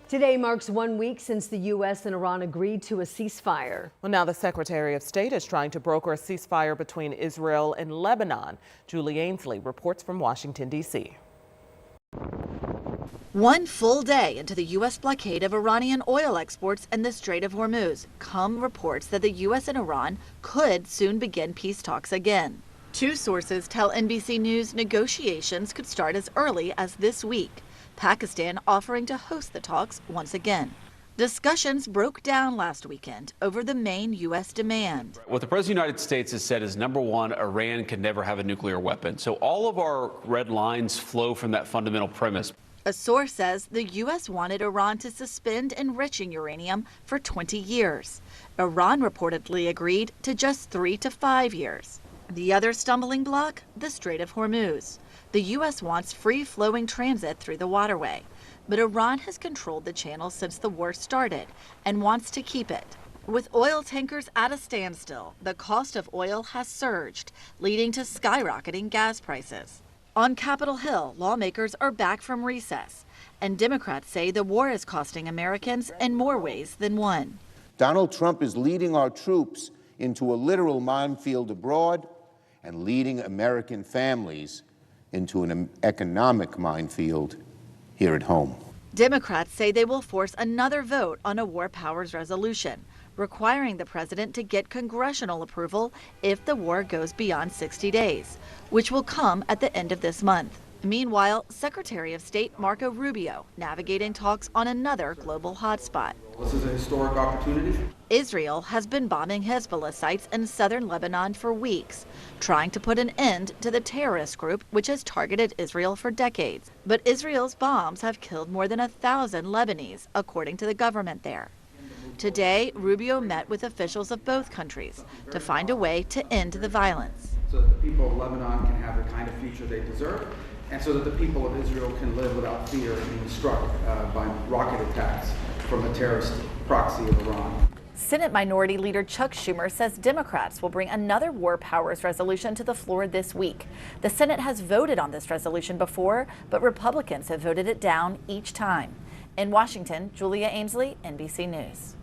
Today marks 1 week since the U.S. and Iran agreed to a ceasefire. Well, now the Secretary of State is trying to broker a ceasefire between Israel and Lebanon. Julie Ainsley reports from Washington, D.C. One full day into the U.S. blockade of Iranian oil exports in the Strait of Hormuz come reports that the U.S. and Iran could soon begin peace talks again. Two sources tell NBC News negotiations could start as early as this week, Pakistan offering to host the talks once again. Discussions broke down last weekend over the main U.S. demand. What the President of the United States has said is, number one, Iran can never have a nuclear weapon. So all of our red lines flow from that fundamental premise. A source says the U.S. wanted Iran to suspend enriching uranium for 20 years. Iran reportedly agreed to just 3 to 5 years. The other stumbling block, the Strait of Hormuz. The U.S. wants free-flowing transit through the waterway, but Iran has controlled the channel since the war started and wants to keep it. With oil tankers at a standstill, the cost of oil has surged, leading to skyrocketing gas prices. On Capitol Hill, lawmakers are back from recess, and Democrats say the war is costing Americans in more ways than one. Donald Trump is leading our troops into a literal minefield abroad and leading American families into an economic minefield here at home. Democrats say they will force another vote on a war powers resolution, requiring the president to get congressional approval if the war goes beyond 60 days, which will come at the end of this month. Meanwhile, Secretary of State Marco Rubio navigating talks on another global hotspot. This is a historic opportunity. Israel has been bombing Hezbollah sites in southern Lebanon for weeks, trying to put an end to the terrorist group which has targeted Israel for decades. But Israel's bombs have killed more than 1,000 Lebanese, according to the government there. Today, Rubio met with officials of both countries to find a way to end the violence. So that the people of Lebanon can have the kind of future they deserve, and so that the people of Israel can live without fear of being struck by rocket attacks from a terrorist proxy of Iran. Senate Minority Leader Chuck Schumer says Democrats will bring another war powers resolution to the floor this week. The Senate has voted on this resolution before, but Republicans have voted it down each time. In Washington, Julia Ainsley, NBC News.